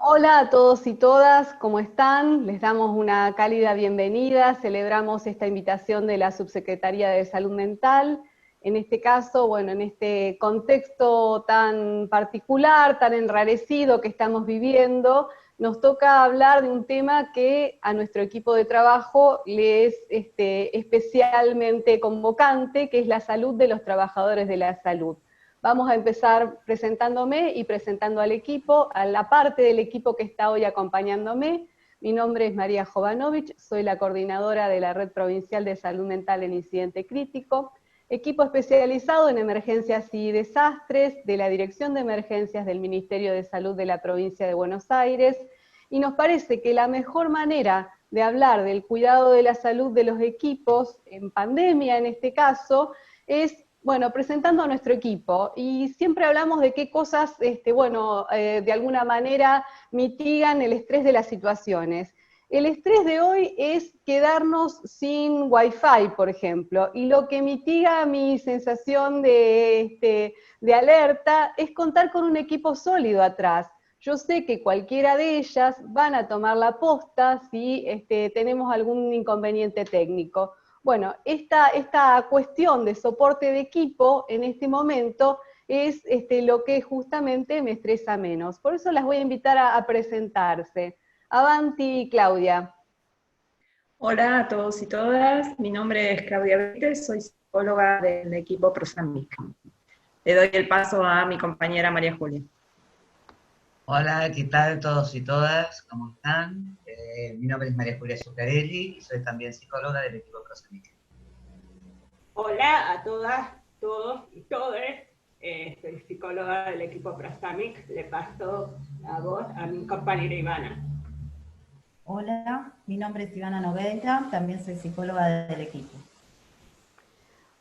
Hola a todos y todas, ¿cómo están? Les damos una cálida bienvenida, celebramos esta invitación de la Subsecretaría de Salud Mental. En este caso, bueno, en este contexto tan particular, tan enrarecido que estamos viviendo, nos toca hablar de un tema que a nuestro equipo de trabajo le es especialmente convocante, que es la salud de los trabajadores de la salud. Vamos a empezar presentándome y presentando al equipo, a la parte del equipo que está hoy acompañándome. Mi nombre es María Jovanovic, soy la coordinadora de la Red Provincial de Salud Mental en Incidente Crítico, equipo especializado en emergencias y desastres de la Dirección de Emergencias del Ministerio de Salud de la Provincia de Buenos Aires, y nos parece que la mejor manera de hablar del cuidado de la salud de los equipos, en pandemia en este caso, es presentando a nuestro equipo, y siempre hablamos de qué cosas, de alguna manera mitigan el estrés de las situaciones. El estrés de hoy es quedarnos sin wifi, por ejemplo, y lo que mitiga mi sensación de alerta es contar con un equipo sólido atrás. Yo sé que cualquiera de ellas van a tomar la posta si tenemos algún inconveniente técnico. Bueno, esta cuestión de soporte de equipo en este momento es lo que justamente me estresa menos. Por eso las voy a invitar a presentarse. Avanti, Claudia. Hola a todos y todas, mi nombre es Claudia Betes, soy psicóloga del equipo Prosamic. Le doy el paso a mi compañera María Julia. Hola, ¿qué tal todos y todas? ¿Cómo están? Mi nombre es María Julia Zuccarelli y soy también psicóloga del equipo Prosamic. Hola a todas, todos y todes. Soy psicóloga del equipo Prostamic. Le paso la voz a mi compañera Ivana. Hola, mi nombre es Ivana Nogueira, también soy psicóloga del equipo.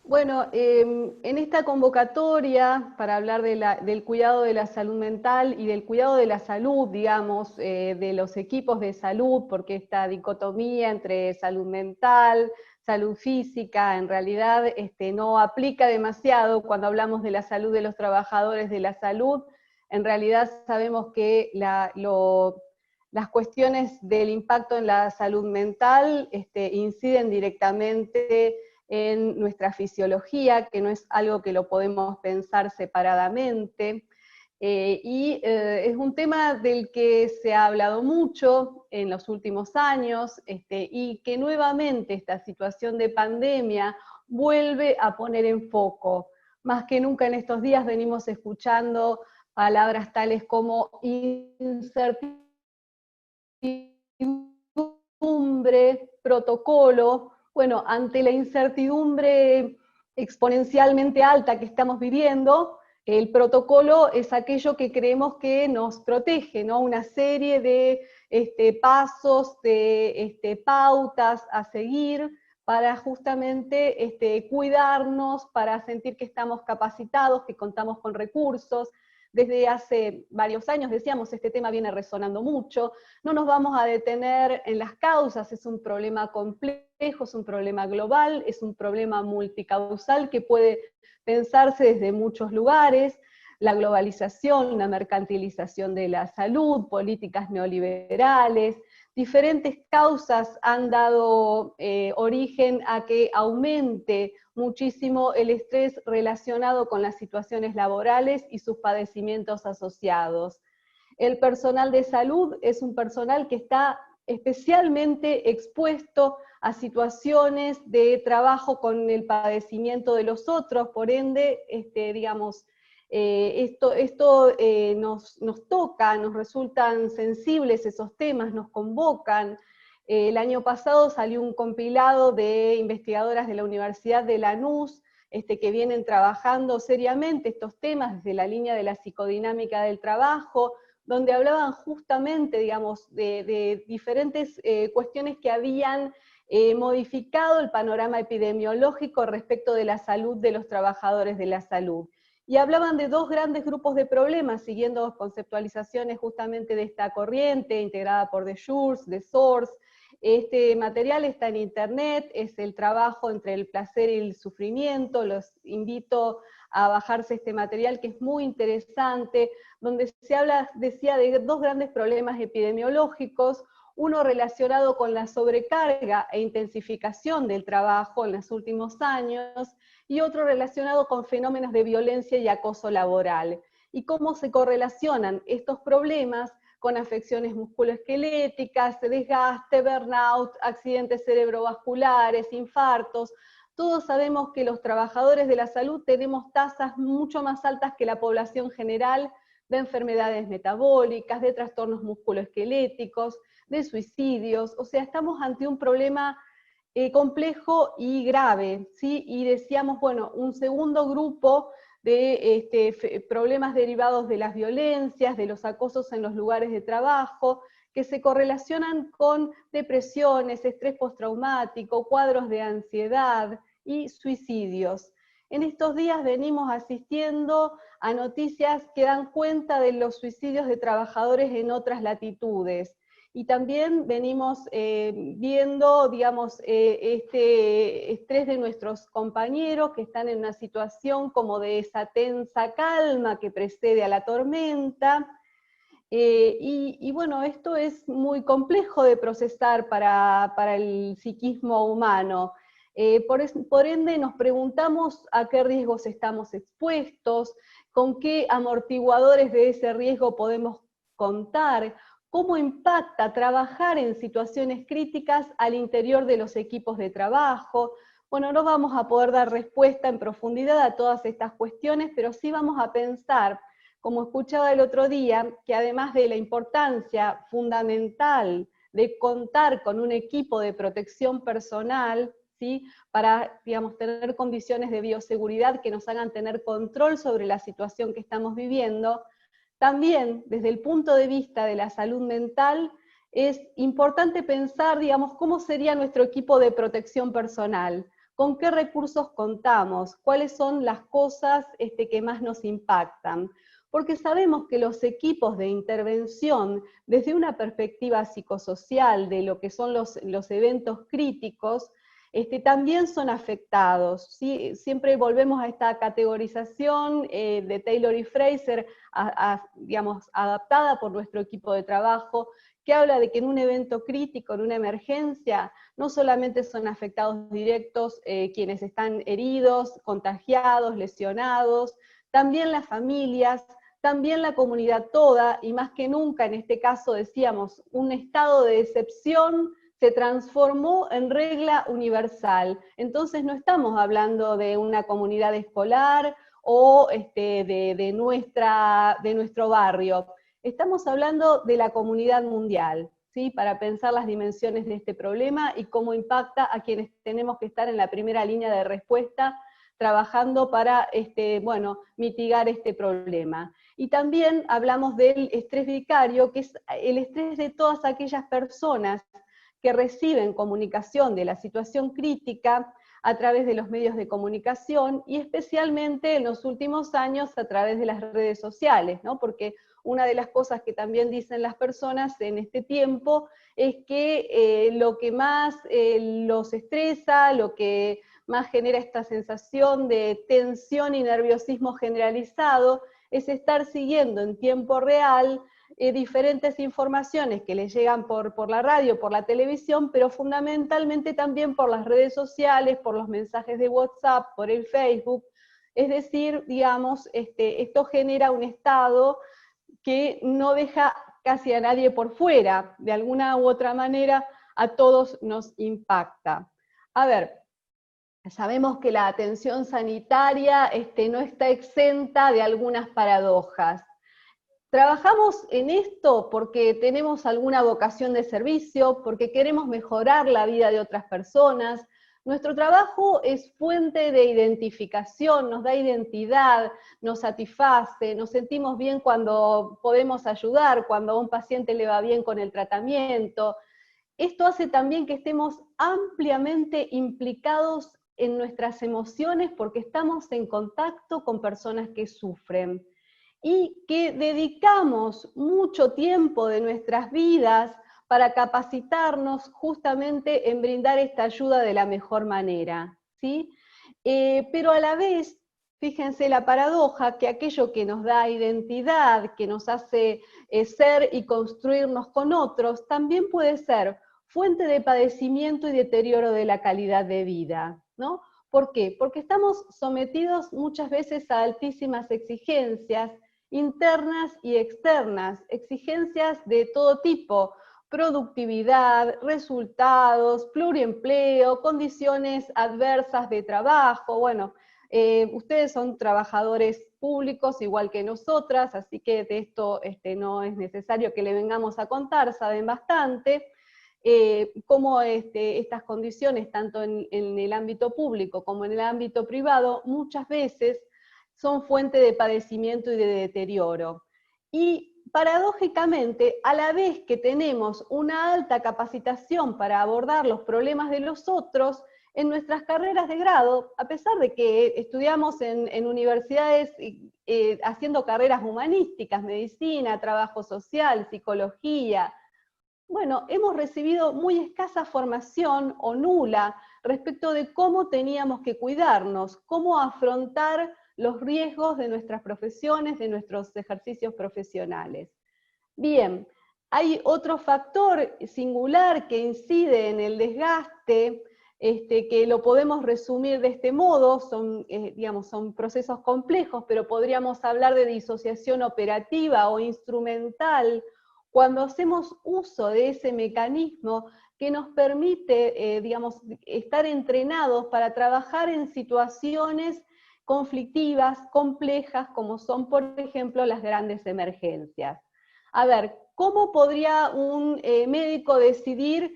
Bueno, en esta convocatoria para hablar del cuidado de la salud mental y del cuidado de la salud, digamos, de los equipos de salud, porque esta dicotomía entre salud mental, salud física, en realidad no aplica demasiado cuando hablamos de la salud de los trabajadores de la salud. En realidad sabemos que las cuestiones del impacto en la salud mental inciden directamente en nuestra fisiología, que no es algo que lo podemos pensar separadamente, es un tema del que se ha hablado mucho en los últimos años, y que nuevamente esta situación de pandemia vuelve a poner en foco. Más que nunca en estos días venimos escuchando palabras tales como incertidumbre, protocolo. Bueno, ante la incertidumbre exponencialmente alta que estamos viviendo, el protocolo es aquello que creemos que nos protege, ¿no? Una serie de pasos, de pautas a seguir para justamente cuidarnos, para sentir que estamos capacitados, que contamos con recursos. Desde hace varios años, decíamos, este tema viene resonando mucho. No nos vamos a detener en las causas, es un problema complejo, es un problema global, es un problema multicausal que puede pensarse desde muchos lugares: la globalización, la mercantilización de la salud, políticas neoliberales. Diferentes causas han dado origen a que aumente muchísimo el estrés relacionado con las situaciones laborales y sus padecimientos asociados. El personal de salud es un personal que está especialmente expuesto a situaciones de trabajo con el padecimiento de los otros, por ende, esto nos toca, nos resultan sensibles esos temas, nos convocan. El año pasado salió un compilado de investigadoras de la Universidad de Lanús, que vienen trabajando seriamente estos temas desde la línea de la psicodinámica del trabajo, donde hablaban justamente, digamos, de diferentes cuestiones que habían modificado el panorama epidemiológico respecto de la salud de los trabajadores de la salud. Y hablaban de dos grandes grupos de problemas, siguiendo conceptualizaciones justamente de esta corriente, integrada por De Jours, De Source. Este material está en internet, es el trabajo entre el placer y el sufrimiento. Los invito a bajarse este material que es muy interesante, donde se decía de dos grandes problemas epidemiológicos, uno relacionado con la sobrecarga e intensificación del trabajo en los últimos años, y otro relacionado con fenómenos de violencia y acoso laboral, y cómo se correlacionan estos problemas con afecciones musculoesqueléticas, desgaste, burnout, accidentes cerebrovasculares, infartos. Todos sabemos que los trabajadores de la salud tenemos tasas mucho más altas que la población general de enfermedades metabólicas, de trastornos musculoesqueléticos, de suicidios. O sea, estamos ante un problema complejo y grave, ¿sí? Y decíamos, bueno, un segundo grupo de problemas derivados de las violencias, de los acosos en los lugares de trabajo, que se correlacionan con depresiones, estrés postraumático, cuadros de ansiedad y suicidios. En estos días venimos asistiendo a noticias que dan cuenta de los suicidios de trabajadores en otras latitudes. Y también venimos viendo, digamos, este estrés de nuestros compañeros que están en una situación como de esa tensa calma que precede a la tormenta. Y bueno, esto es muy complejo de procesar para el psiquismo humano. Por ende, nos preguntamos a qué riesgos estamos expuestos, con qué amortiguadores de ese riesgo podemos contar, cómo impacta trabajar en situaciones críticas al interior de los equipos de trabajo. Bueno, no vamos a poder dar respuesta en profundidad a todas estas cuestiones, pero sí vamos a pensar, como escuchaba el otro día, que además de la importancia fundamental de contar con un equipo de protección personal, ¿sí?, para, digamos, tener condiciones de bioseguridad que nos hagan tener control sobre la situación que estamos viviendo, también, desde el punto de vista de la salud mental, es importante pensar, digamos, cómo sería nuestro equipo de protección personal, con qué recursos contamos, cuáles son las cosas que más nos impactan. Porque sabemos que los equipos de intervención, desde una perspectiva psicosocial de lo que son los eventos críticos, también son afectados, ¿sí? Siempre volvemos a esta categorización de Taylor y Fraser, digamos, adaptada por nuestro equipo de trabajo, que habla de que en un evento crítico, en una emergencia, no solamente son afectados directos quienes están heridos, contagiados, lesionados, también las familias, también la comunidad toda, y más que nunca en este caso decíamos, un estado de excepción se transformó en regla universal. Entonces no estamos hablando de una comunidad escolar o de nuestro barrio. Estamos hablando de la comunidad mundial, ¿sí?, para pensar las dimensiones de este problema y cómo impacta a quienes tenemos que estar en la primera línea de respuesta trabajando para bueno, mitigar este problema. Y también hablamos del estrés vicario, que es el estrés de todas aquellas personas que reciben comunicación de la situación crítica a través de los medios de comunicación y especialmente en los últimos años a través de las redes sociales, ¿no? Porque una de las cosas que también dicen las personas en este tiempo es que lo que más los estresa, lo que más genera esta sensación de tensión y nerviosismo generalizado es estar siguiendo en tiempo real diferentes informaciones que les llegan por la radio, por la televisión, pero fundamentalmente también por las redes sociales, por los mensajes de WhatsApp, por el Facebook. Es decir, digamos, esto genera un estado que no deja casi a nadie por fuera, de alguna u otra manera a todos nos impacta. A ver, sabemos que la atención sanitaria no está exenta de algunas paradojas. Trabajamos en esto porque tenemos alguna vocación de servicio, porque queremos mejorar la vida de otras personas. Nuestro trabajo es fuente de identificación, nos da identidad, nos satisface, nos sentimos bien cuando podemos ayudar, cuando a un paciente le va bien con el tratamiento. Esto hace también que estemos ampliamente implicados en nuestras emociones porque estamos en contacto con personas que sufren. Y que dedicamos mucho tiempo de nuestras vidas para capacitarnos justamente en brindar esta ayuda de la mejor manera, ¿sí? Pero a la vez fíjense la paradoja que aquello que nos da identidad, que nos hace ser y construirnos con otros, también puede ser fuente de padecimiento y deterioro de la calidad de vida, ¿no? ¿Por qué? Porque estamos sometidos muchas veces a altísimas exigencias internas y externas, exigencias de todo tipo, productividad, resultados, pluriempleo, condiciones adversas de trabajo. Bueno, ustedes son trabajadores públicos igual que nosotras, así que de esto no es necesario que le vengamos a contar, saben bastante. Cómo estas condiciones, tanto en el ámbito público como en el ámbito privado, muchas veces son fuente de padecimiento y de deterioro. Y paradójicamente, a la vez que tenemos una alta capacitación para abordar los problemas de los otros, en nuestras carreras de grado, a pesar de que estudiamos en universidades haciendo carreras humanísticas, medicina, trabajo social, psicología, bueno, hemos recibido muy escasa formación o nula respecto de cómo teníamos que cuidarnos, cómo afrontar los riesgos de nuestras profesiones, de nuestros ejercicios profesionales. Bien, hay otro factor singular que incide en el desgaste, que lo podemos resumir de este modo, son procesos complejos, pero podríamos hablar de disociación operativa o instrumental, cuando hacemos uso de ese mecanismo que nos permite, estar entrenados para trabajar en situaciones conflictivas, complejas, como son, por ejemplo, las grandes emergencias. A ver, ¿cómo podría un médico decidir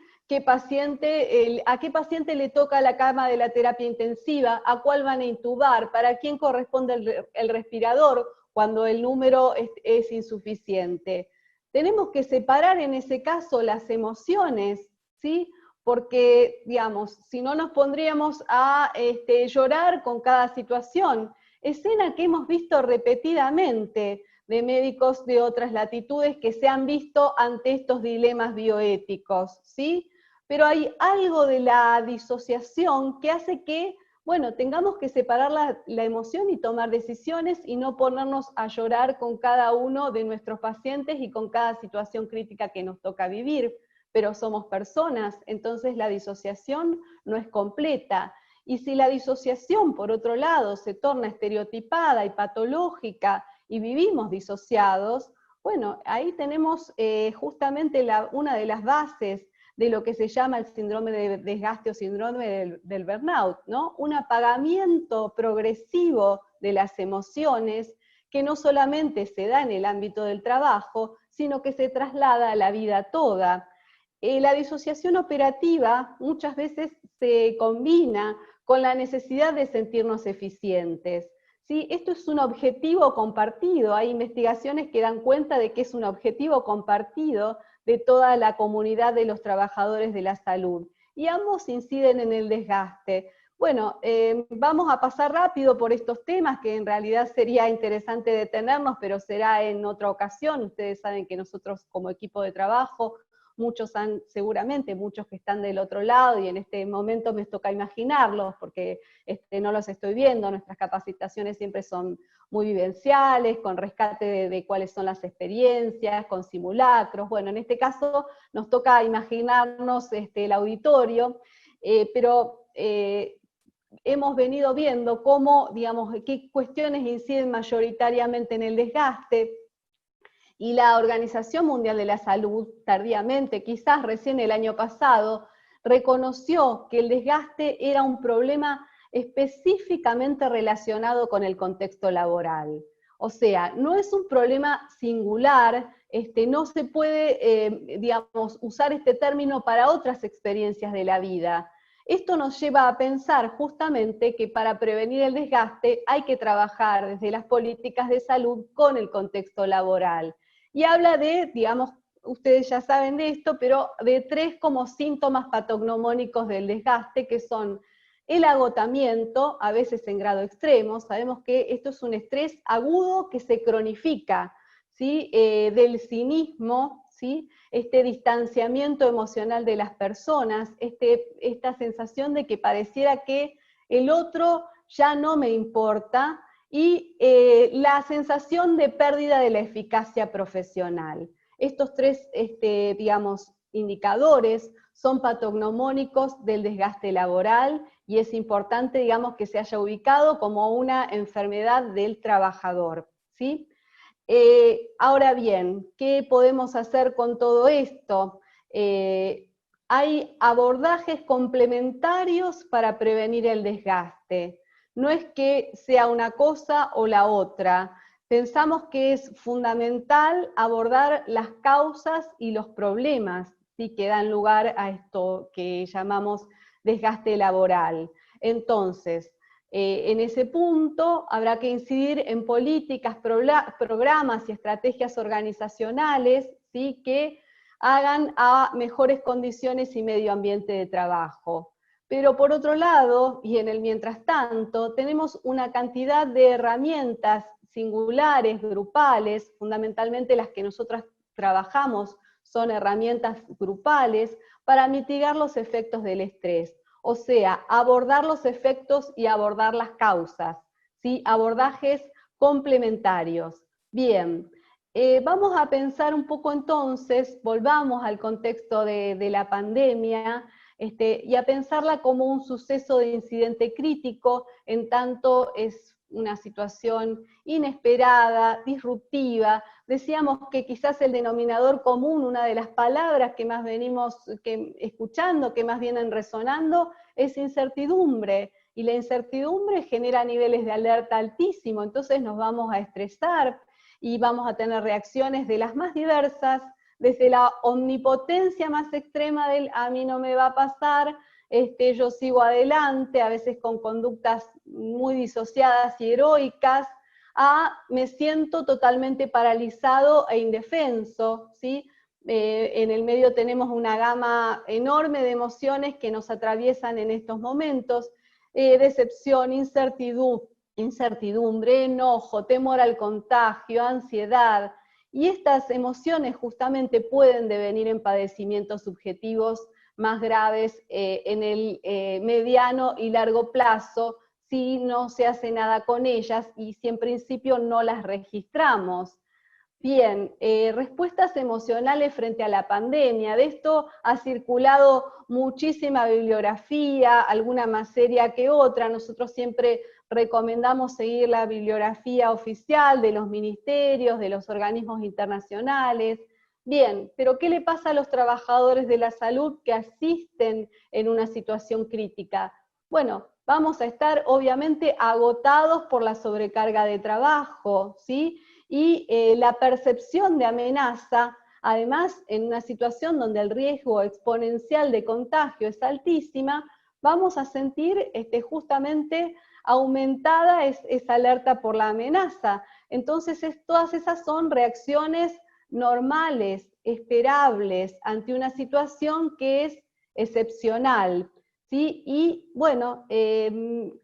a qué paciente le toca la cama de la terapia intensiva, a cuál van a intubar, para quién corresponde el respirador cuando el número es insuficiente? Tenemos que separar en ese caso las emociones, ¿sí? Porque, digamos, si no nos pondríamos a llorar con cada situación. Escena que hemos visto repetidamente de médicos de otras latitudes que se han visto ante estos dilemas bioéticos, ¿sí? Pero hay algo de la disociación que hace que, bueno, tengamos que separar la emoción y tomar decisiones y no ponernos a llorar con cada uno de nuestros pacientes y con cada situación crítica que nos toca vivir, pero somos personas, entonces la disociación no es completa. Y si la disociación, por otro lado, se torna estereotipada y patológica y vivimos disociados, bueno, ahí tenemos justamente una de las bases de lo que se llama el síndrome de desgaste o síndrome del burnout, ¿no? Un apagamiento progresivo de las emociones que no solamente se da en el ámbito del trabajo, sino que se traslada a la vida toda. La disociación operativa muchas veces se combina con la necesidad de sentirnos eficientes. ¿Sí? Esto es un objetivo compartido, hay investigaciones que dan cuenta de que es un objetivo compartido de toda la comunidad de los trabajadores de la salud, y ambos inciden en el desgaste. Bueno, vamos a pasar rápido por estos temas, que en realidad sería interesante detenernos, pero será en otra ocasión. Ustedes saben que nosotros como equipo de trabajo, seguramente muchos que están del otro lado, y en este momento me toca imaginarlos, porque no los estoy viendo, nuestras capacitaciones siempre son muy vivenciales, con rescate de cuáles son las experiencias, con simulacros. Bueno, en este caso nos toca imaginarnos el auditorio, pero hemos venido viendo cómo, digamos, qué cuestiones inciden mayoritariamente en el desgaste, y la Organización Mundial de la Salud, tardíamente, quizás recién el año pasado, reconoció que el desgaste era un problema específicamente relacionado con el contexto laboral. O sea, no es un problema singular, no se puede, usar este término para otras experiencias de la vida. Esto nos lleva a pensar justamente que para prevenir el desgaste hay que trabajar desde las políticas de salud con el contexto laboral. Y habla de, ustedes ya saben de esto, pero de 3 como síntomas patognomónicos del desgaste, que son el agotamiento, a veces en grado extremo. Sabemos que esto es un estrés agudo que se cronifica, ¿sí? Del cinismo, ¿sí? Este distanciamiento emocional de las personas, esta sensación de que pareciera que el otro ya no me importa, y la sensación de pérdida de la eficacia profesional. Estos tres, digamos, indicadores son patognomónicos del desgaste laboral y es importante, digamos, que se haya ubicado como una enfermedad del trabajador, ¿sí? Ahora bien, ¿qué podemos hacer con todo esto? Hay abordajes complementarios para prevenir el desgaste. No es que sea una cosa o la otra. Pensamos que es fundamental abordar las causas y los problemas, ¿sí?, que dan lugar a esto que llamamos desgaste laboral. Entonces, en ese punto habrá que incidir en políticas, programas y estrategias organizacionales, ¿sí?, que hagan a mejores condiciones y medio ambiente de trabajo. Pero por otro lado, y en el mientras tanto, tenemos una cantidad de herramientas singulares, grupales, fundamentalmente las que nosotras trabajamos son herramientas grupales, para mitigar los efectos del estrés. O sea, abordar los efectos y abordar las causas, ¿sí? Abordajes complementarios. Bien, vamos a pensar un poco entonces, volvamos al contexto de la pandemia, y a pensarla como un suceso de incidente crítico, en tanto es una situación inesperada, disruptiva. Decíamos que quizás el denominador común, una de las palabras que más venimos escuchando, que más vienen resonando, es incertidumbre, y la incertidumbre genera niveles de alerta altísimo, entonces nos vamos a estresar y vamos a tener reacciones de las más diversas, desde la omnipotencia más extrema del a mí no me va a pasar, yo sigo adelante, a veces con conductas muy disociadas y heroicas, a me siento totalmente paralizado e indefenso, ¿sí? En el medio tenemos una gama enorme de emociones que nos atraviesan en estos momentos, decepción, incertidumbre, enojo, temor al contagio, ansiedad, y estas emociones justamente pueden devenir en padecimientos subjetivos más graves en el mediano y largo plazo, si no se hace nada con ellas y si en principio no las registramos. Bien, respuestas emocionales frente a la pandemia. De esto ha circulado muchísima bibliografía, alguna más seria que otra. Nosotros siempre recomendamos seguir la bibliografía oficial de los ministerios, de los organismos internacionales. Bien, pero ¿qué le pasa a los trabajadores de la salud que asisten en una situación crítica? Bueno, vamos a estar obviamente agotados por la sobrecarga de trabajo, ¿sí? Y la percepción de amenaza, además en una situación donde el riesgo exponencial de contagio es altísima, vamos a sentir justamente aumentada esa alerta por la amenaza. Entonces todas esas son reacciones normales, esperables, ante una situación que es excepcional. ¿Sí? Y bueno,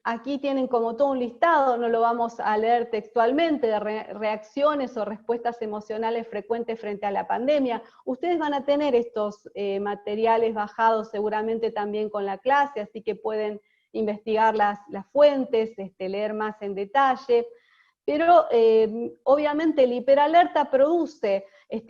aquí tienen como todo un listado, no lo vamos a leer textualmente, de reacciones o respuestas emocionales frecuentes frente a la pandemia. Ustedes van a tener estos materiales bajados seguramente también con la clase, así que pueden investigar las fuentes, leer más en detalle. Pero obviamente la hiperalerta produce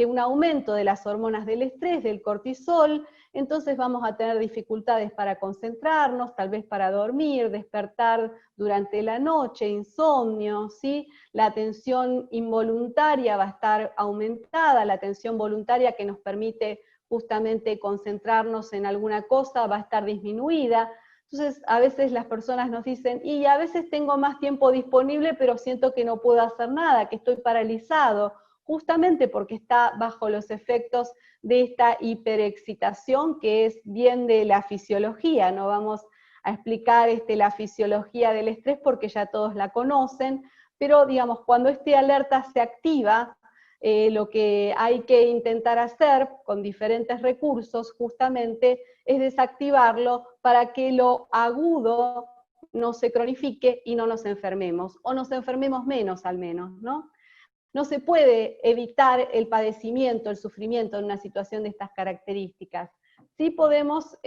un aumento de las hormonas del estrés, del cortisol, entonces vamos a tener dificultades para concentrarnos, tal vez para dormir, despertar durante la noche, insomnio, ¿sí? La atención involuntaria va a estar aumentada, la atención voluntaria que nos permite justamente concentrarnos en alguna cosa va a estar disminuida. Entonces, a veces las personas nos dicen, y a veces tengo más tiempo disponible, pero siento que no puedo hacer nada, que estoy paralizado, justamente porque está bajo los efectos de esta hiperexcitación, que es bien de la fisiología. No vamos a explicar la fisiología del estrés porque ya todos la conocen, pero digamos, cuando esta alerta se activa, lo que hay que intentar hacer con diferentes recursos justamente es desactivarlo para que lo agudo no se cronifique y no nos enfermemos, o nos enfermemos menos al menos, ¿no? No se puede evitar el padecimiento, el sufrimiento en una situación de estas características. Sí podemos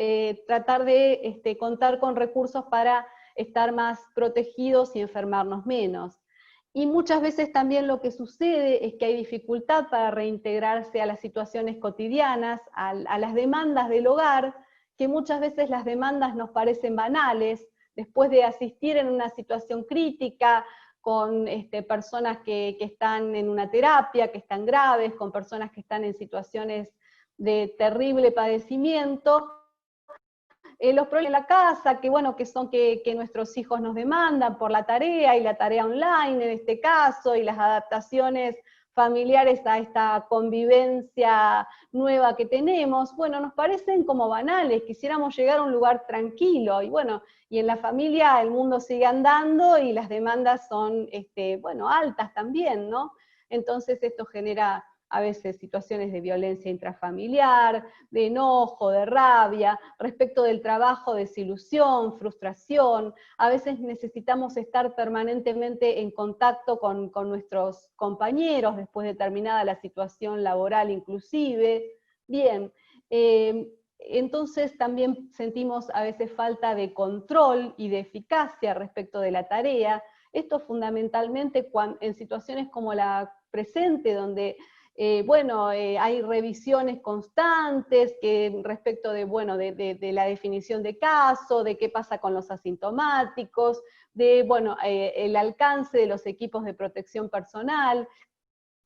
tratar de contar con recursos para estar más protegidos y enfermarnos menos. y muchas veces también lo que sucede es que hay dificultad para reintegrarse a las situaciones cotidianas, a las demandas del hogar, que muchas veces las demandas nos parecen banales, después de asistir en una situación crítica, con personas que están en una terapia, que están graves, con personas que están en situaciones de terrible padecimiento, los problemas en la casa, que bueno, que son que nuestros hijos nos demandan por la tarea, y la tarea online en este caso, y las adaptaciones familiares a esta convivencia nueva que tenemos, bueno, nos parecen como banales, quisiéramos llegar a un lugar tranquilo, y bueno, y en la familia el mundo sigue andando, y las demandas son, bueno, altas también, ¿no? Entonces esto genera a veces situaciones de violencia intrafamiliar, de enojo, de rabia, respecto del trabajo, desilusión, frustración. A veces necesitamos estar permanentemente en contacto con nuestros compañeros, después de terminada la situación laboral inclusive. Bien, entonces también sentimos a veces falta de control y de eficacia respecto de la tarea. Esto fundamentalmente en situaciones como la presente, donde hay revisiones constantes respecto de, de la definición de caso, de qué pasa con los asintomáticos, de el alcance de los equipos de protección personal,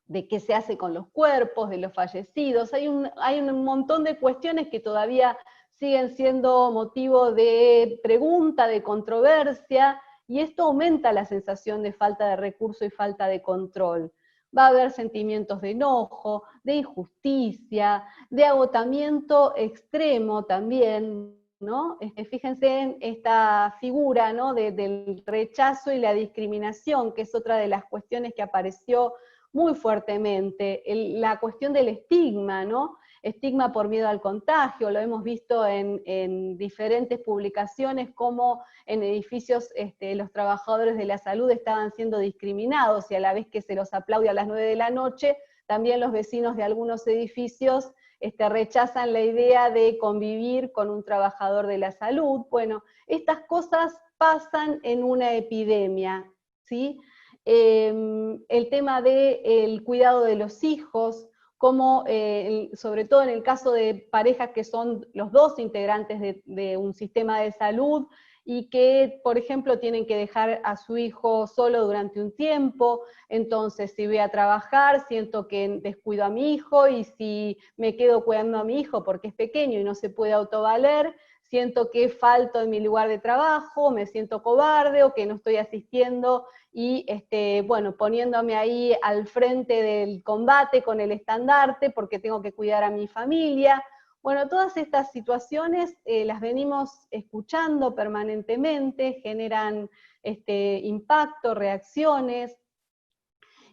de qué se hace con los cuerpos, de los fallecidos. Hay un montón de cuestiones que todavía siguen siendo motivo de pregunta, de controversia, y esto aumenta la sensación de falta de recurso y falta de control. Va a haber sentimientos de enojo, de injusticia, de agotamiento extremo también, ¿no? Fíjense en esta figura, ¿no? del rechazo y la discriminación, que es otra de las cuestiones que apareció muy fuertemente, la cuestión del estigma, ¿no? Estigma por miedo al contagio, lo hemos visto en diferentes publicaciones, como en edificios los trabajadores de la salud estaban siendo discriminados, y a la vez que se los aplaude a las 9 de la noche, también los vecinos de algunos edificios rechazan la idea de convivir con un trabajador de la salud. Bueno, estas cosas pasan en una epidemia, ¿sí? El tema del cuidado de los hijos, como sobre todo en el caso de parejas que son los dos integrantes de un sistema de salud, y que, por ejemplo, tienen que dejar a su hijo solo durante un tiempo. Entonces, si voy a trabajar, siento que descuido a mi hijo, y si me quedo cuidando a mi hijo porque es pequeño y no se puede autovaler, siento que falto en mi lugar de trabajo, me siento cobarde, o que no estoy asistiendo, y poniéndome ahí al frente del combate con el estandarte porque tengo que cuidar a mi familia. Bueno, todas estas situaciones las venimos escuchando permanentemente, generan impacto, reacciones,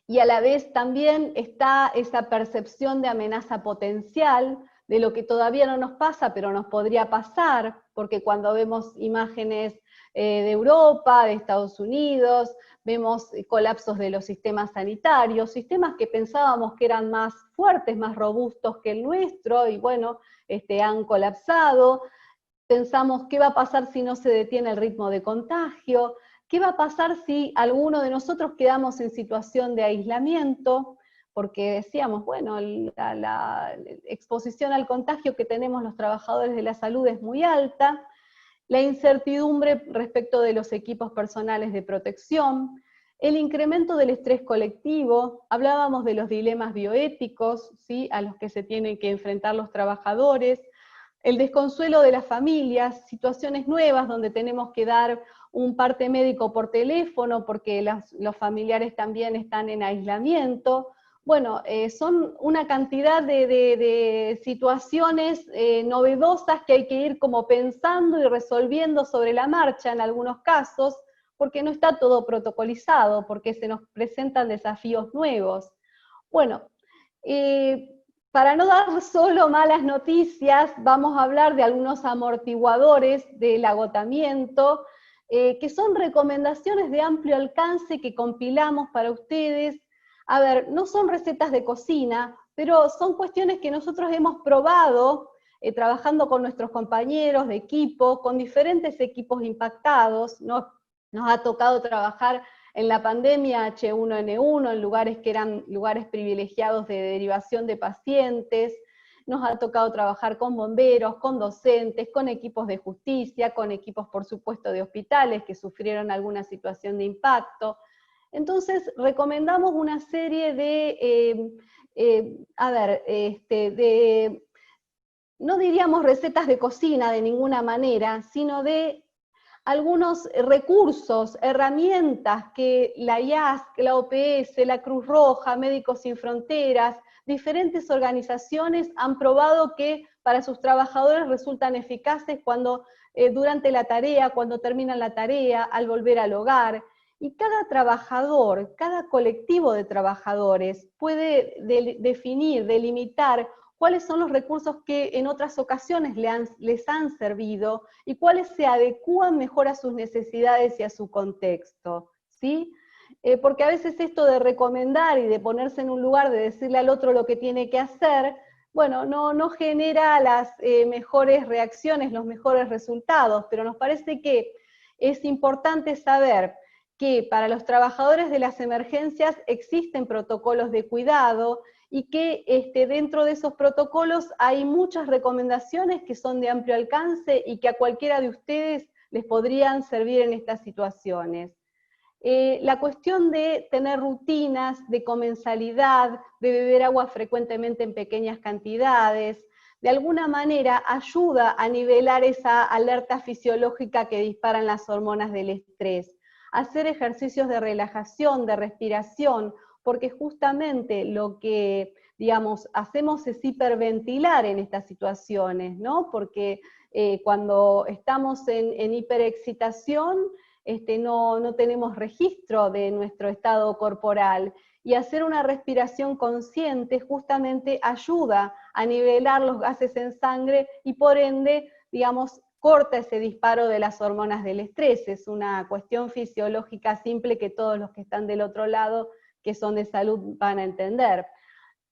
y a la vez también está esa percepción de amenaza potencial, de lo que todavía no nos pasa, pero nos podría pasar, porque cuando vemos imágenes de Europa, de Estados Unidos, vemos colapsos de los sistemas sanitarios, sistemas que pensábamos que eran más fuertes, más robustos que el nuestro, y bueno, han colapsado. Pensamos, ¿qué va a pasar si no se detiene el ritmo de contagio? ¿Qué va a pasar si alguno de nosotros quedamos en situación de aislamiento? Porque decíamos, bueno, la exposición al contagio que tenemos los trabajadores de la salud es muy alta, la incertidumbre respecto de los equipos personales de protección, el incremento del estrés colectivo, hablábamos de los dilemas bioéticos, ¿sí?, a los que se tienen que enfrentar los trabajadores, el desconsuelo de las familias, situaciones nuevas donde tenemos que dar un parte médico por teléfono porque los familiares también están en aislamiento. Bueno, son una cantidad de situaciones novedosas que hay que ir como pensando y resolviendo sobre la marcha en algunos casos, porque no está todo protocolizado, porque se nos presentan desafíos nuevos. Bueno, para no dar solo malas noticias, vamos a hablar de algunos amortiguadores del agotamiento, que son recomendaciones de amplio alcance que compilamos para ustedes. A ver, no son recetas de cocina, pero son cuestiones que nosotros hemos probado trabajando con nuestros compañeros de equipo, con diferentes equipos impactados. Nos ha tocado trabajar en la pandemia H1N1, en lugares que eran lugares privilegiados de derivación de pacientes. Nos ha tocado trabajar con bomberos, con docentes, con equipos de justicia, con equipos, por supuesto, de hospitales que sufrieron alguna situación de impacto. Entonces, recomendamos una serie de, no diríamos recetas de cocina de ninguna manera, sino de algunos recursos, herramientas que la IASC, la OPS, la Cruz Roja, Médicos Sin Fronteras, diferentes organizaciones han probado que para sus trabajadores resultan eficaces cuando durante la tarea, cuando terminan la tarea, al volver al hogar. Y cada trabajador, cada colectivo de trabajadores puede definir, delimitar cuáles son los recursos que en otras ocasiones les han servido y cuáles se adecúan mejor a sus necesidades y a su contexto, ¿sí? Porque a veces esto de recomendar y de ponerse en un lugar de decirle al otro lo que tiene que hacer, bueno, no genera las mejores reacciones, los mejores resultados, pero nos parece que es importante saber que para los trabajadores de las emergencias existen protocolos de cuidado y que dentro de esos protocolos hay muchas recomendaciones que son de amplio alcance y que a cualquiera de ustedes les podrían servir en estas situaciones. La cuestión de tener rutinas, de comensalidad, de beber agua frecuentemente en pequeñas cantidades, de alguna manera ayuda a nivelar esa alerta fisiológica que disparan las hormonas del estrés. Hacer ejercicios de relajación, de respiración, porque justamente lo que, digamos, hacemos es hiperventilar en estas situaciones, ¿no? Porque cuando estamos en hiperexcitación, no tenemos registro de nuestro estado corporal, y hacer una respiración consciente justamente ayuda a nivelar los gases en sangre y por ende, digamos, corta ese disparo de las hormonas del estrés. Es una cuestión fisiológica simple que todos los que están del otro lado, que son de salud, van a entender.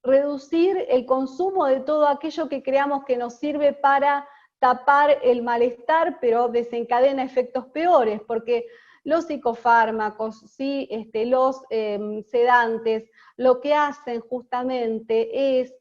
Reducir el consumo de todo aquello que creamos que nos sirve para tapar el malestar, pero desencadena efectos peores, porque los psicofármacos, ¿sí? Los sedantes, lo que hacen justamente es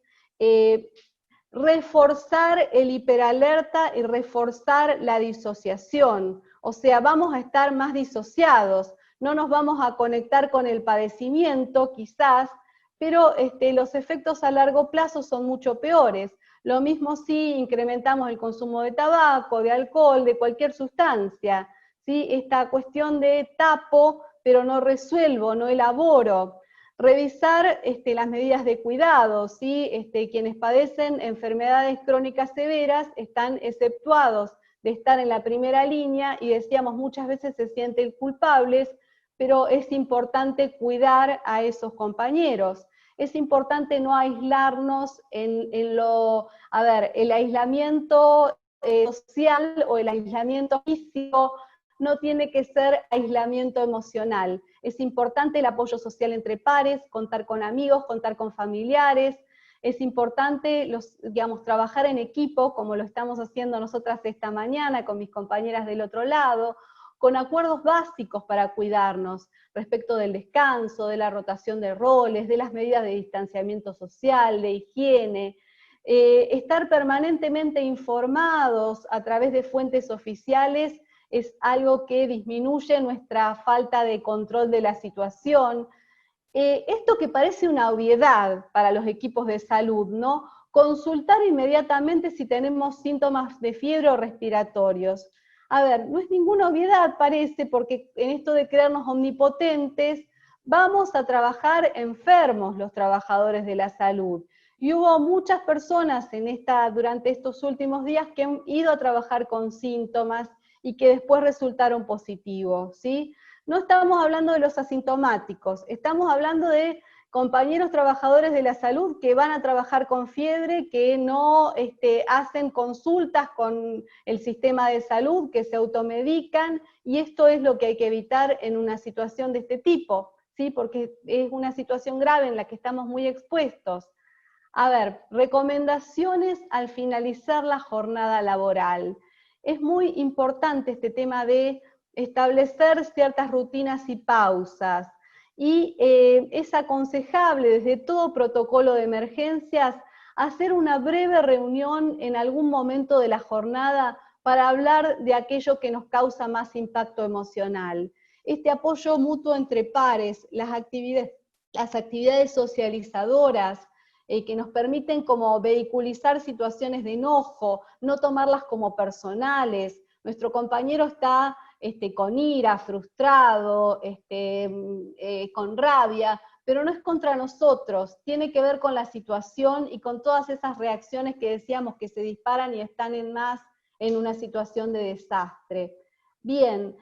reforzar el hiperalerta y reforzar la disociación. O sea, vamos a estar más disociados, no nos vamos a conectar con el padecimiento quizás, pero los efectos a largo plazo son mucho peores. Lo mismo si incrementamos el consumo de tabaco, de alcohol, de cualquier sustancia, ¿sí? Esta cuestión de tapo, pero no resuelvo, no elaboro. Revisar las medidas de cuidado, ¿sí? Quienes padecen enfermedades crónicas severas están exceptuados de estar en la primera línea, y decíamos muchas veces se sienten culpables, pero es importante cuidar a esos compañeros. Es importante no aislarnos el aislamiento social o el aislamiento físico no tiene que ser aislamiento emocional. Es importante el apoyo social entre pares, contar con amigos, contar con familiares. Es importante trabajar en equipo, como lo estamos haciendo nosotras esta mañana con mis compañeras del otro lado, con acuerdos básicos para cuidarnos, respecto del descanso, de la rotación de roles, de las medidas de distanciamiento social, de higiene, estar permanentemente informados a través de fuentes oficiales es algo que disminuye nuestra falta de control de la situación. Esto que parece una obviedad para los equipos de salud, ¿no? Consultar inmediatamente si tenemos síntomas de fiebre o respiratorios. A ver, no es ninguna obviedad, parece, porque en esto de creernos omnipotentes, vamos a trabajar enfermos los trabajadores de la salud. Y hubo muchas personas durante estos últimos días que han ido a trabajar con síntomas y que después resultaron positivos, ¿sí? No estamos hablando de los asintomáticos, estamos hablando de compañeros trabajadores de la salud que van a trabajar con fiebre, que no hacen consultas con el sistema de salud, que se automedican, y esto es lo que hay que evitar en una situación de este tipo, ¿sí? Porque es una situación grave en la que estamos muy expuestos. A ver, recomendaciones al finalizar la jornada laboral. Es muy importante este tema de establecer ciertas rutinas y pausas. Y es aconsejable desde todo protocolo de emergencias hacer una breve reunión en algún momento de la jornada para hablar de aquello que nos causa más impacto emocional. Este apoyo mutuo entre pares, las actividades socializadoras, que nos permiten como vehiculizar situaciones de enojo, no tomarlas como personales. Nuestro compañero está con ira, frustrado, con rabia, pero no es contra nosotros, tiene que ver con la situación y con todas esas reacciones que decíamos que se disparan y están en una situación de desastre. Bien,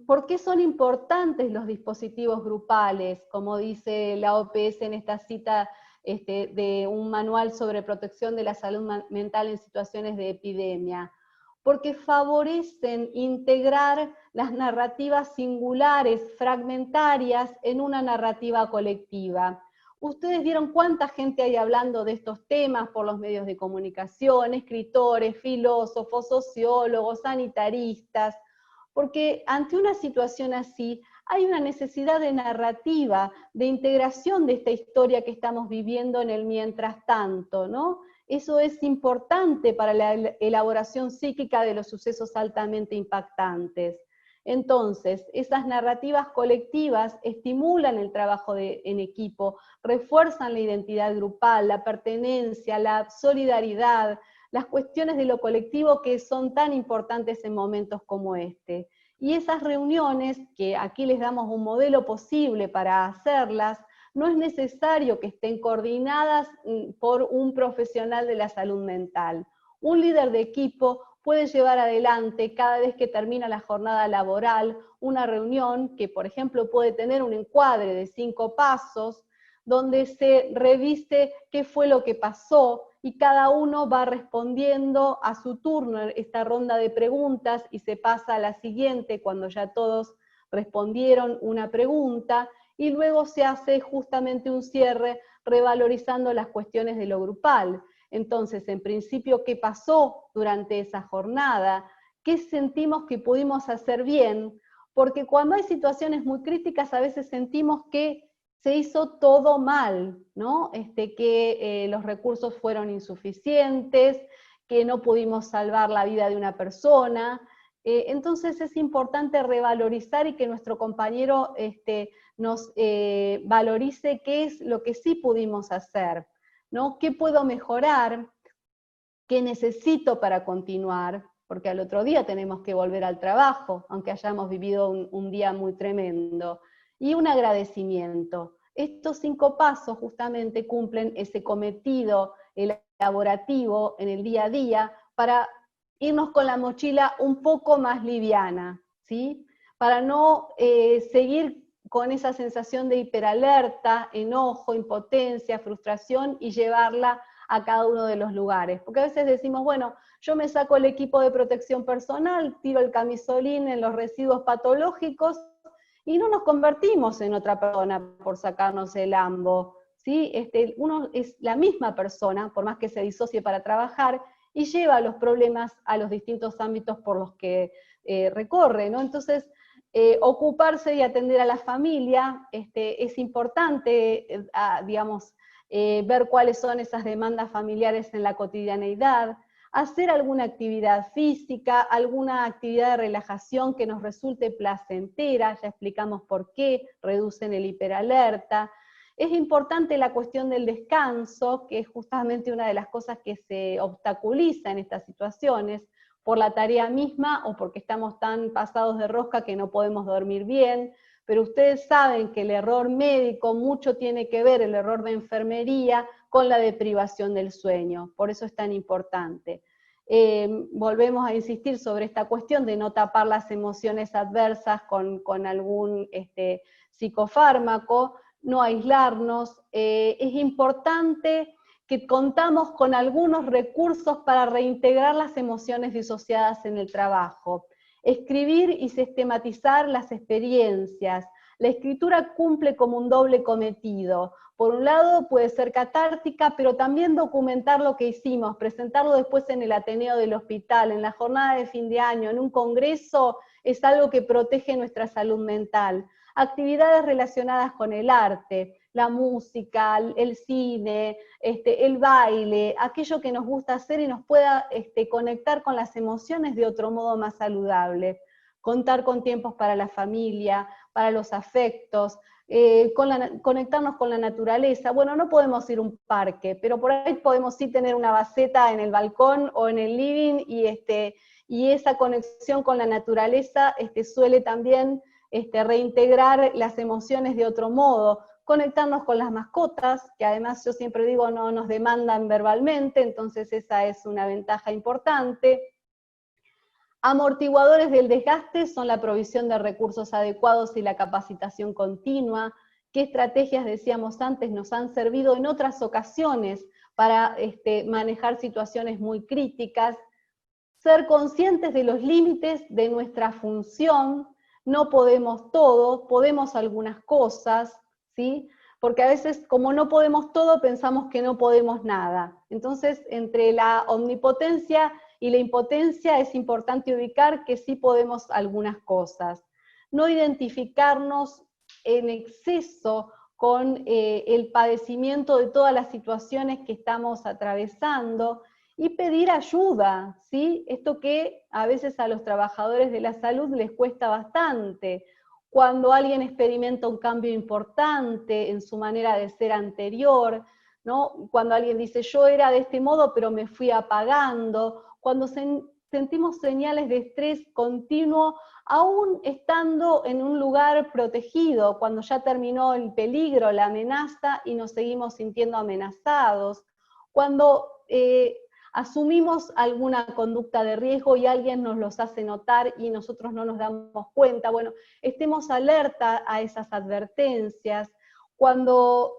¿por qué son importantes los dispositivos grupales? Como dice la OPS en esta cita de un manual sobre protección de la salud mental en situaciones de epidemia. Porque favorecen integrar las narrativas singulares, fragmentarias, en una narrativa colectiva. Ustedes vieron cuánta gente hay hablando de estos temas por los medios de comunicación, escritores, filósofos, sociólogos, sanitaristas, porque ante una situación así hay una necesidad de narrativa, de integración de esta historia que estamos viviendo en el mientras tanto, ¿no? Eso es importante para la elaboración psíquica de los sucesos altamente impactantes. Entonces, esas narrativas colectivas estimulan el trabajo en equipo, refuerzan la identidad grupal, la pertenencia, la solidaridad, las cuestiones de lo colectivo que son tan importantes en momentos como este. Y esas reuniones, que aquí les damos un modelo posible para hacerlas, no es necesario que estén coordinadas por un profesional de la salud mental. Un líder de equipo puede llevar adelante cada vez que termina la jornada laboral una reunión que, por ejemplo, puede tener un encuadre de 5 pasos, donde se revise qué fue lo que pasó, y cada uno va respondiendo a su turno esta ronda de preguntas, y se pasa a la siguiente cuando ya todos respondieron una pregunta, y luego se hace justamente un cierre revalorizando las cuestiones de lo grupal. Entonces, en principio, ¿qué pasó durante esa jornada? ¿Qué sentimos que pudimos hacer bien? Porque cuando hay situaciones muy críticas, a veces sentimos que se hizo todo mal, ¿no? Que los recursos fueron insuficientes, que no pudimos salvar la vida de una persona. Entonces es importante revalorizar y que nuestro compañero nos valorice qué es lo que sí pudimos hacer, ¿no? ¿Qué puedo mejorar? ¿Qué necesito para continuar? Porque al otro día tenemos que volver al trabajo, aunque hayamos vivido un día muy tremendo. Y un agradecimiento. Estos 5 pasos justamente cumplen ese cometido elaborativo en el día a día para irnos con la mochila un poco más liviana, ¿sí? Para no seguir con esa sensación de hiperalerta, enojo, impotencia, frustración, y llevarla a cada uno de los lugares. Porque a veces decimos, bueno, yo me saco el equipo de protección personal, tiro el camisolín en los residuos patológicos, y no nos convertimos en otra persona por sacarnos el ambo, ¿sí? Uno es la misma persona, por más que se disocie para trabajar, y lleva los problemas a los distintos ámbitos por los que recorre, ¿no? Entonces, ocuparse y atender a la familia, es importante, digamos, ver cuáles son esas demandas familiares en la cotidianeidad, hacer alguna actividad física, alguna actividad de relajación que nos resulte placentera, ya explicamos por qué, reducen el hiperalerta. Es importante la cuestión del descanso, que es justamente una de las cosas que se obstaculiza en estas situaciones, por la tarea misma o porque estamos tan pasados de rosca que no podemos dormir bien, pero ustedes saben que el error médico mucho tiene que ver, el error de enfermería, con la deprivación del sueño, por eso es tan importante. Volvemos a insistir sobre esta cuestión de no tapar las emociones adversas con algún psicofármaco, no aislarnos. Es importante que contamos con algunos recursos para reintegrar las emociones disociadas en el trabajo. Escribir y sistematizar las experiencias. La escritura cumple como un doble cometido. Por un lado puede ser catártica, pero también documentar lo que hicimos, presentarlo después en el Ateneo del Hospital, en la jornada de fin de año, en un congreso, es algo que protege nuestra salud mental. Actividades relacionadas con el arte, la música, el cine, el baile, aquello que nos gusta hacer y nos pueda conectar con las emociones de otro modo más saludable. Contar con tiempos para la familia, para los afectos, conectarnos con la naturaleza. Bueno, no podemos ir a un parque, pero por ahí podemos sí tener una baceta en el balcón o en el living, y esa conexión con la naturaleza suele también reintegrar las emociones de otro modo. Conectarnos con las mascotas, que además yo siempre digo no nos demandan verbalmente, entonces esa es una ventaja importante. Amortiguadores del desgaste son la provisión de recursos adecuados y la capacitación continua. ¿Qué estrategias, decíamos antes, nos han servido en otras ocasiones para manejar situaciones muy críticas? Ser conscientes de los límites de nuestra función. No podemos todo, podemos algunas cosas, ¿sí? Porque a veces, como no podemos todo, pensamos que no podemos nada. Entonces, entre la omnipotencia y la impotencia es importante ubicar que sí podemos algunas cosas. No identificarnos en exceso con el padecimiento de todas las situaciones que estamos atravesando, y pedir ayuda, ¿sí? Esto que a veces a los trabajadores de la salud les cuesta bastante. Cuando alguien experimenta un cambio importante en su manera de ser anterior, ¿no? Cuando alguien dice, yo era de este modo, pero me fui apagando. Cuando sentimos señales de estrés continuo, aún estando en un lugar protegido, cuando ya terminó el peligro, la amenaza, y nos seguimos sintiendo amenazados. Cuando asumimos alguna conducta de riesgo y alguien nos los hace notar y nosotros no nos damos cuenta. Bueno, estemos alerta a esas advertencias. Cuando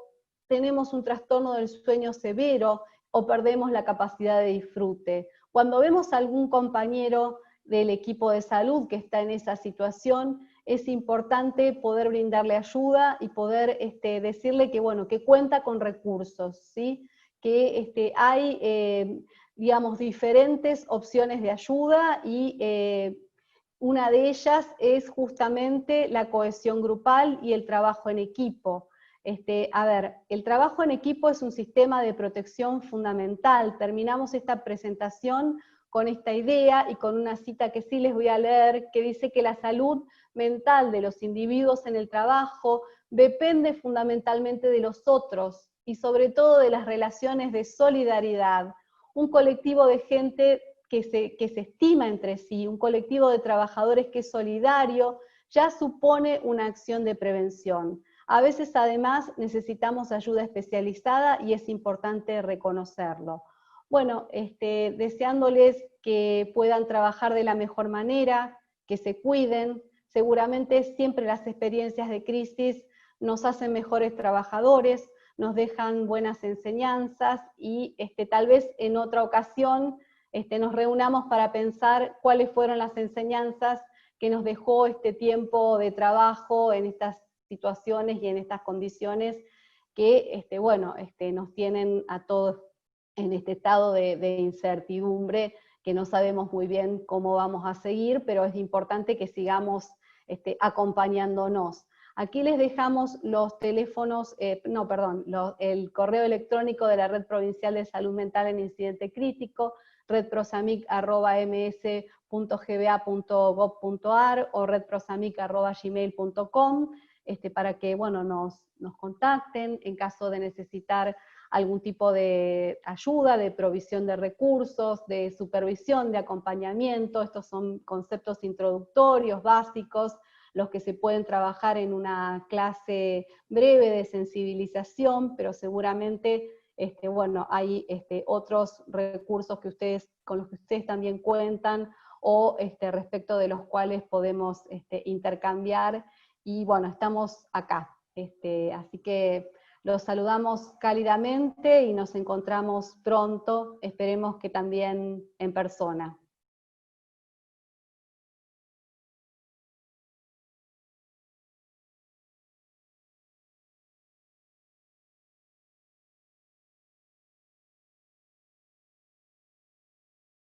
tenemos un trastorno del sueño severo o perdemos la capacidad de disfrute. Cuando vemos a algún compañero del equipo de salud que está en esa situación, es importante poder brindarle ayuda y poder decirle que, bueno, que cuenta con recursos, ¿sí? Que hay digamos, diferentes opciones de ayuda, y una de ellas es justamente la cohesión grupal y el trabajo en equipo. A ver, el trabajo en equipo es un sistema de protección fundamental. Terminamos esta presentación con esta idea y con una cita que sí les voy a leer, que dice que la salud mental de los individuos en el trabajo depende fundamentalmente de los otros, y sobre todo de las relaciones de solidaridad. Un colectivo de gente que se estima entre sí, un colectivo de trabajadores que es solidario, ya supone una acción de prevención. A veces además necesitamos ayuda especializada y es importante reconocerlo. Bueno, deseándoles que puedan trabajar de la mejor manera, que se cuiden. Seguramente siempre las experiencias de crisis nos hacen mejores trabajadores, nos dejan buenas enseñanzas, y tal vez en otra ocasión nos reunamos para pensar cuáles fueron las enseñanzas que nos dejó este tiempo de trabajo en estas situaciones y en estas condiciones que bueno, nos tienen a todos en este estado de incertidumbre, que no sabemos muy bien cómo vamos a seguir, pero es importante que sigamos acompañándonos. Aquí les dejamos los teléfonos, el correo electrónico de la Red Provincial de Salud Mental en Incidente Crítico, redprosamic@ms.gba.gov.ar o redprosamic@gmail.com, para que, bueno, nos contacten en caso de necesitar algún tipo de ayuda, de provisión de recursos, de supervisión, de acompañamiento. Estos son conceptos introductorios, básicos, los que se pueden trabajar en una clase breve de sensibilización, pero seguramente bueno, hay otros recursos con los que ustedes también cuentan, o respecto de los cuales podemos intercambiar, y bueno, estamos acá. Así que los saludamos cálidamente y nos encontramos pronto, esperemos que también en persona.